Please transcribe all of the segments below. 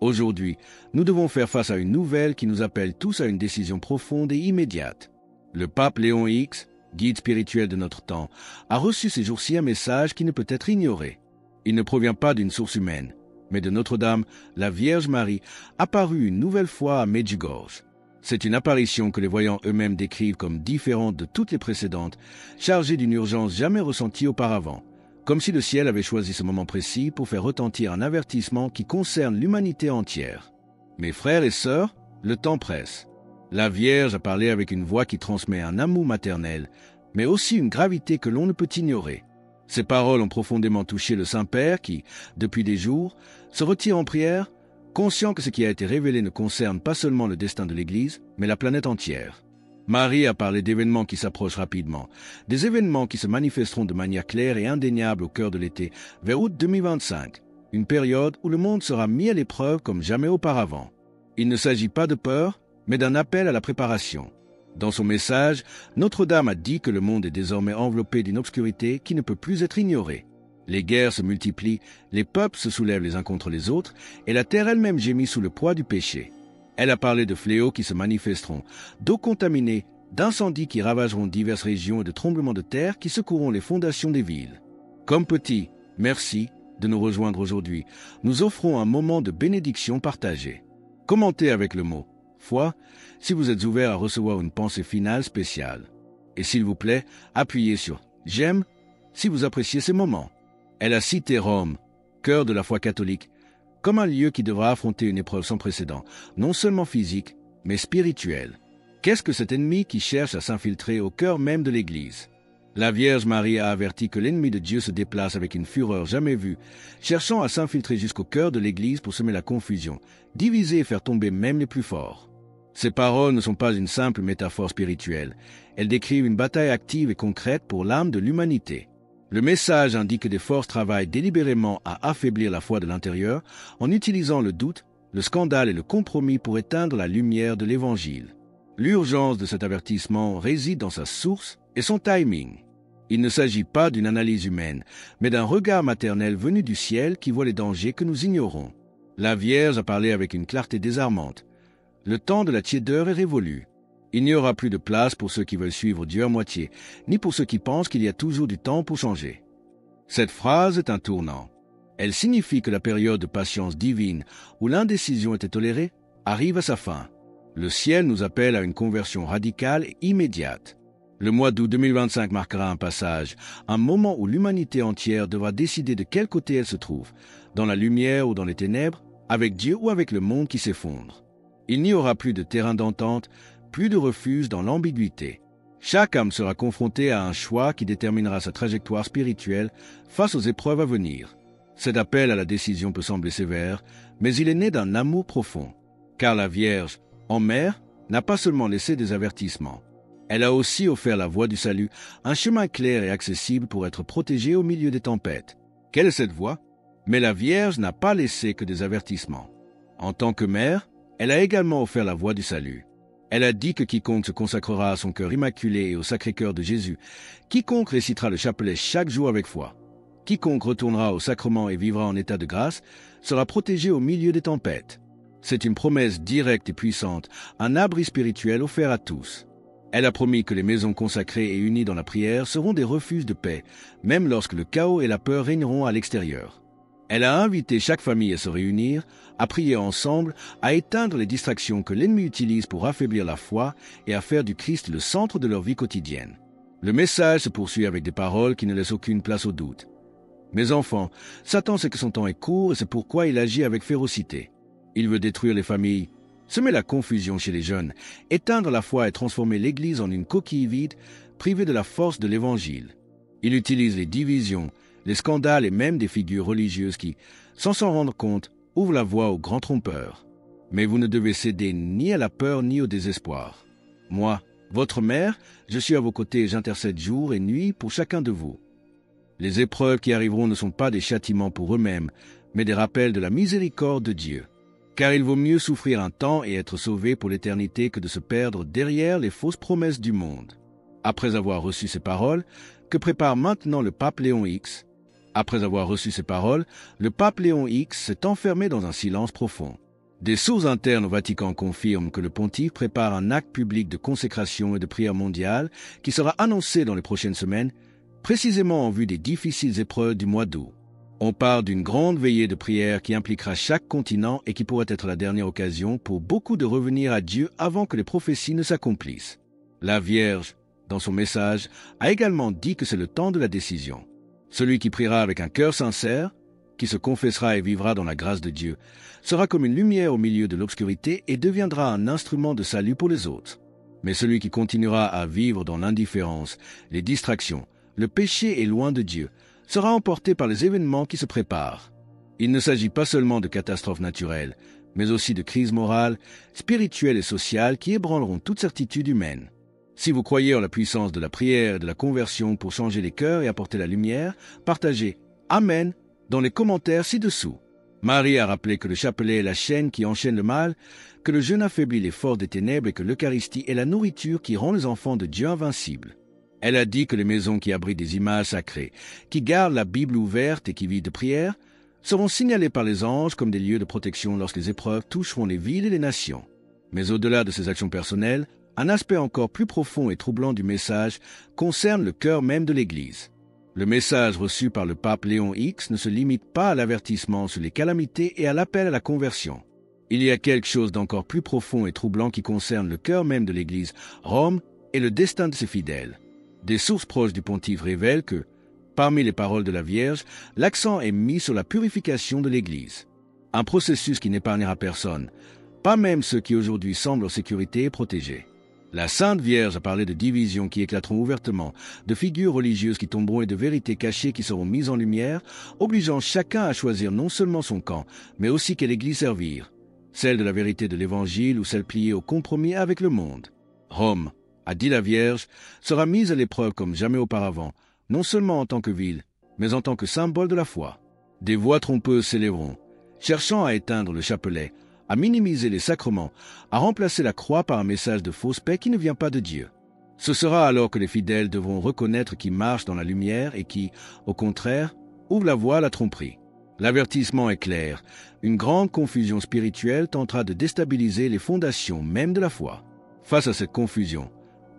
Aujourd'hui, nous devons faire face à une nouvelle qui nous appelle tous à une décision profonde et immédiate. Le pape Léon X, guide spirituel de notre temps, a reçu ces jours-ci un message qui ne peut être ignoré. Il ne provient pas d'une source humaine, mais de Notre-Dame, la Vierge Marie, apparue une nouvelle fois à Medjugorje. C'est une apparition que les voyants eux-mêmes décrivent comme différente de toutes les précédentes, chargée d'une urgence jamais ressentie auparavant, comme si le ciel avait choisi ce moment précis pour faire retentir un avertissement qui concerne l'humanité entière. Mes frères et sœurs, le temps presse. La Vierge a parlé avec une voix qui transmet un amour maternel, mais aussi une gravité que l'on ne peut ignorer. Ces paroles ont profondément touché le Saint-Père qui, depuis des jours, se retire en prière, conscient que ce qui a été révélé ne concerne pas seulement le destin de l'Église, mais la planète entière. Marie a parlé d'événements qui s'approchent rapidement, des événements qui se manifesteront de manière claire et indéniable au cœur de l'été, vers août 2025, une période où le monde sera mis à l'épreuve comme jamais auparavant. Il ne s'agit pas de peur, mais d'un appel à la préparation. Dans son message, Notre-Dame a dit que le monde est désormais enveloppé d'une obscurité qui ne peut plus être ignorée. Les guerres se multiplient, les peuples se soulèvent les uns contre les autres, et la terre elle-même gémit sous le poids du péché. Elle a parlé de fléaux qui se manifesteront, d'eau contaminée, d'incendies qui ravageront diverses régions et de tremblements de terre qui secoueront les fondations des villes. Comme petit, merci de nous rejoindre aujourd'hui. Nous offrons un moment de bénédiction partagée. Commentez avec le mot « foi » si vous êtes ouvert à recevoir une pensée finale spéciale. Et s'il vous plaît, appuyez sur « j'aime » si vous appréciez ces moments. Elle a cité Rome, cœur de la foi catholique, comme un lieu qui devra affronter une épreuve sans précédent, non seulement physique, mais spirituelle. Qu'est-ce que cet ennemi qui cherche à s'infiltrer au cœur même de l'Église? La Vierge Marie a averti que l'ennemi de Dieu se déplace avec une fureur jamais vue, cherchant à s'infiltrer jusqu'au cœur de l'Église pour semer la confusion, diviser et faire tomber même les plus forts. Ces paroles ne sont pas une simple métaphore spirituelle, elles décrivent une bataille active et concrète pour l'âme de l'humanité. Le message indique que des forces travaillent délibérément à affaiblir la foi de l'intérieur en utilisant le doute, le scandale et le compromis pour éteindre la lumière de l'Évangile. L'urgence de cet avertissement réside dans sa source et son timing. Il ne s'agit pas d'une analyse humaine, mais d'un regard maternel venu du ciel qui voit les dangers que nous ignorons. La Vierge a parlé avec une clarté désarmante. Le temps de la tiédeur est révolu. Il n'y aura plus de place pour ceux qui veulent suivre Dieu à moitié, ni pour ceux qui pensent qu'il y a toujours du temps pour changer. Cette phrase est un tournant. Elle signifie que la période de patience divine, où l'indécision était tolérée, arrive à sa fin. Le ciel nous appelle à une conversion radicale et immédiate. Le mois d'août 2025 marquera un passage, un moment où l'humanité entière devra décider de quel côté elle se trouve, dans la lumière ou dans les ténèbres, avec Dieu ou avec le monde qui s'effondre. Il n'y aura plus de terrain d'entente, plus de refuge dans l'ambiguïté. Chaque âme sera confrontée à un choix qui déterminera sa trajectoire spirituelle face aux épreuves à venir. Cet appel à la décision peut sembler sévère, mais il est né d'un amour profond. Car la Vierge, en mère, n'a pas seulement laissé des avertissements. Elle a aussi offert la voie du salut, un chemin clair et accessible pour être protégée au milieu des tempêtes. Quelle est cette voie? Mais la Vierge n'a pas laissé que des avertissements. En tant que mère, elle a également offert la voie du salut. Elle a dit que quiconque se consacrera à son cœur immaculé et au Sacré-Cœur de Jésus, quiconque récitera le chapelet chaque jour avec foi, quiconque retournera au sacrement et vivra en état de grâce, sera protégé au milieu des tempêtes. C'est une promesse directe et puissante, un abri spirituel offert à tous. Elle a promis que les maisons consacrées et unies dans la prière seront des refuges de paix, même lorsque le chaos et la peur régneront à l'extérieur. Elle a invité chaque famille à se réunir, à prier ensemble, à éteindre les distractions que l'ennemi utilise pour affaiblir la foi et à faire du Christ le centre de leur vie quotidienne. Le message se poursuit avec des paroles qui ne laissent aucune place au doute. Mes enfants, Satan sait que son temps est court et c'est pourquoi il agit avec férocité. Il veut détruire les familles, semer la confusion chez les jeunes, éteindre la foi et transformer l'Église en une coquille vide, privée de la force de l'Évangile. Il utilise les divisions, les scandales et même des figures religieuses qui, sans s'en rendre compte, ouvrent la voie aux grands trompeurs. Mais vous ne devez céder ni à la peur ni au désespoir. Moi, votre mère, je suis à vos côtés et j'intercède jour et nuit pour chacun de vous. Les épreuves qui arriveront ne sont pas des châtiments pour eux-mêmes, mais des rappels de la miséricorde de Dieu. Car il vaut mieux souffrir un temps et être sauvé pour l'éternité que de se perdre derrière les fausses promesses du monde. Après avoir reçu ces paroles, que prépare maintenant le pape Léon X, Après avoir reçu ces paroles, le pape Léon X s'est enfermé dans un silence profond. Des sources internes au Vatican confirment que le pontife prépare un acte public de consécration et de prière mondiale qui sera annoncé dans les prochaines semaines, précisément en vue des difficiles épreuves du mois d'août. On parle d'une grande veillée de prière qui impliquera chaque continent et qui pourrait être la dernière occasion pour beaucoup de revenir à Dieu avant que les prophéties ne s'accomplissent. La Vierge, dans son message, a également dit que c'est le temps de la décision. Celui qui priera avec un cœur sincère, qui se confessera et vivra dans la grâce de Dieu, sera comme une lumière au milieu de l'obscurité et deviendra un instrument de salut pour les autres. Mais celui qui continuera à vivre dans l'indifférence, les distractions, le péché et loin de Dieu, sera emporté par les événements qui se préparent. Il ne s'agit pas seulement de catastrophes naturelles, mais aussi de crises morales, spirituelles et sociales qui ébranleront toute certitude humaine. Si vous croyez en la puissance de la prière et de la conversion pour changer les cœurs et apporter la lumière, partagez « Amen » dans les commentaires ci-dessous. Marie a rappelé que le chapelet est la chaîne qui enchaîne le mal, que le jeûne affaiblit les forces des ténèbres et que l'Eucharistie est la nourriture qui rend les enfants de Dieu invincibles. Elle a dit que les maisons qui abritent des images sacrées, qui gardent la Bible ouverte et qui vivent de prière, seront signalées par les anges comme des lieux de protection lorsque les épreuves toucheront les villes et les nations. Mais au-delà de ces actions personnelles, un aspect encore plus profond et troublant du message concerne le cœur même de l'Église. Le message reçu par le pape Léon X ne se limite pas à l'avertissement sur les calamités et à l'appel à la conversion. Il y a quelque chose d'encore plus profond et troublant qui concerne le cœur même de l'Église, Rome et le destin de ses fidèles. Des sources proches du pontife révèlent que, parmi les paroles de la Vierge, l'accent est mis sur la purification de l'Église. Un processus qui n'épargnera personne, pas même ceux qui aujourd'hui semblent en sécurité et protégés. La Sainte Vierge a parlé de divisions qui éclateront ouvertement, de figures religieuses qui tomberont et de vérités cachées qui seront mises en lumière, obligeant chacun à choisir non seulement son camp, mais aussi quelle Église servir, celle de la vérité de l'Évangile ou celle pliée au compromis avec le monde. Rome, a dit la Vierge, sera mise à l'épreuve comme jamais auparavant, non seulement en tant que ville, mais en tant que symbole de la foi. Des voix trompeuses s'élèveront, cherchant à éteindre le chapelet, à minimiser les sacrements, à remplacer la croix par un message de fausse paix qui ne vient pas de Dieu. Ce sera alors que les fidèles devront reconnaître qu'ils marchent dans la lumière et qui, au contraire, ouvrent la voie à la tromperie. L'avertissement est clair, une grande confusion spirituelle tentera de déstabiliser les fondations même de la foi. Face à cette confusion,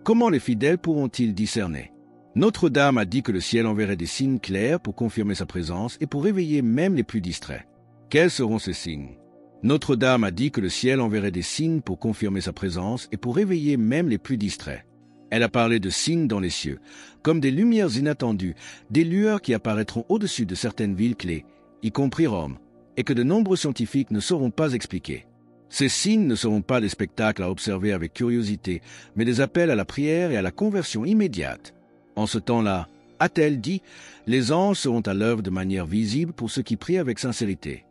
comment les fidèles pourront-ils discerner? Notre-Dame a dit que le ciel enverrait des signes clairs pour confirmer sa présence et pour réveiller même les plus distraits. Quels seront ces signes? Notre-Dame a dit que le ciel enverrait des signes pour confirmer sa présence et pour réveiller même les plus distraits. Elle a parlé de signes dans les cieux, comme des lumières inattendues, des lueurs qui apparaîtront au-dessus de certaines villes clés, y compris Rome, et que de nombreux scientifiques ne sauront pas expliquer. Ces signes ne seront pas des spectacles à observer avec curiosité, mais des appels à la prière et à la conversion immédiate. En ce temps-là, a-t-elle dit, les anges seront à l'œuvre de manière visible pour ceux qui prient avec sincérité.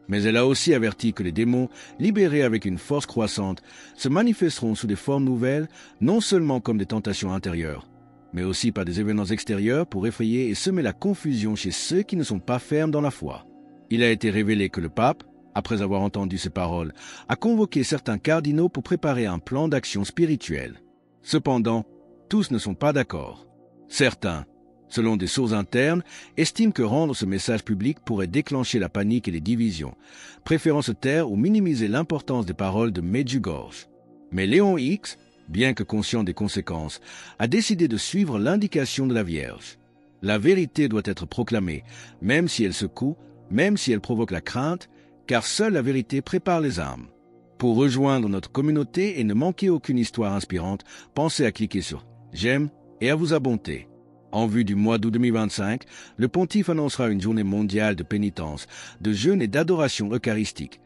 Mais elle a aussi averti que les démons, libérés avec une force croissante, se manifesteront sous des formes nouvelles, non seulement comme des tentations intérieures, mais aussi par des événements extérieurs pour effrayer et semer la confusion chez ceux qui ne sont pas fermes dans la foi. Il a été révélé que le pape, après avoir entendu ces paroles, a convoqué certains cardinaux pour préparer un plan d'action spirituel. Cependant, tous ne sont pas d'accord. Certains, selon des sources internes, estiment que rendre ce message public pourrait déclencher la panique et les divisions, préférant se taire ou minimiser l'importance des paroles de Medjugorje. Mais Léon X, bien que conscient des conséquences, a décidé de suivre l'indication de la Vierge. La vérité doit être proclamée, même si elle secoue, même si elle provoque la crainte, car seule la vérité prépare les âmes. Pour rejoindre notre communauté et ne manquer aucune histoire inspirante, pensez à cliquer sur « J'aime » et à vous abonner. En vue du mois d'août 2025, le pontife annoncera une journée mondiale de pénitence, de jeûne et d'adoration eucharistique,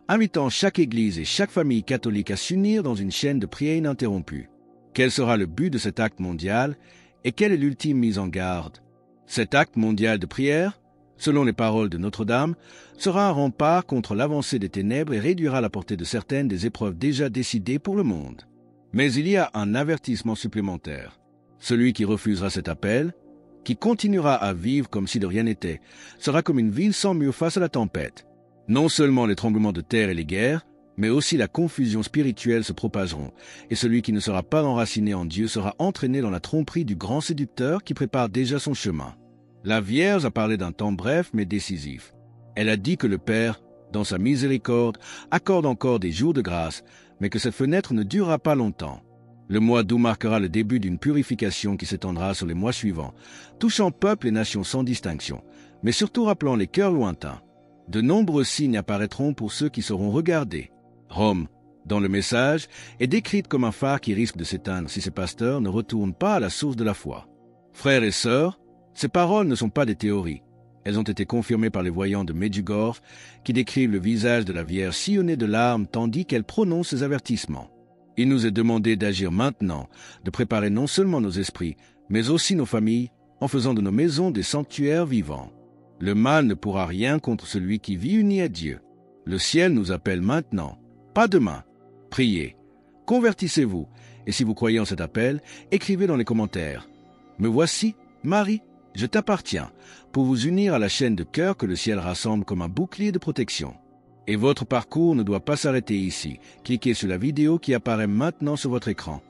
invitant chaque église et chaque famille catholique à s'unir dans une chaîne de prière ininterrompue. Quel sera le but de cet acte mondial et quelle est l'ultime mise en garde? Cet acte mondial de prière, selon les paroles de Notre-Dame, sera un rempart contre l'avancée des ténèbres et réduira la portée de certaines des épreuves déjà décidées pour le monde. Mais il y a un avertissement supplémentaire. Celui qui refusera cet appel, qui continuera à vivre comme si de rien n'était, sera comme une ville sans mur face à la tempête. Non seulement les tremblements de terre et les guerres, mais aussi la confusion spirituelle se propageront, et celui qui ne sera pas enraciné en Dieu sera entraîné dans la tromperie du grand séducteur qui prépare déjà son chemin. La Vierge a parlé d'un temps bref mais décisif. Elle a dit que le Père, dans sa miséricorde, accorde encore des jours de grâce, mais que cette fenêtre ne durera pas longtemps. Le mois d'août marquera le début d'une purification qui s'étendra sur les mois suivants, touchant peuples et nations sans distinction, mais surtout rappelant les cœurs lointains. De nombreux signes apparaîtront pour ceux qui sauront regarder. Rome, dans le message, est décrite comme un phare qui risque de s'éteindre si ses pasteurs ne retournent pas à la source de la foi. Frères et sœurs, ces paroles ne sont pas des théories. Elles ont été confirmées par les voyants de Medjugorje, qui décrivent le visage de la Vierge sillonné de larmes tandis qu'elle prononce ses avertissements. Il nous est demandé d'agir maintenant, de préparer non seulement nos esprits, mais aussi nos familles, en faisant de nos maisons des sanctuaires vivants. Le mal ne pourra rien contre celui qui vit uni à Dieu. Le ciel nous appelle maintenant, pas demain. Priez, convertissez-vous, et si vous croyez en cet appel, écrivez dans les commentaires. Me voici, Marie, je t'appartiens, pour vous unir à la chaîne de cœur que le ciel rassemble comme un bouclier de protection. Et votre parcours ne doit pas s'arrêter ici. Cliquez sur la vidéo qui apparaît maintenant sur votre écran.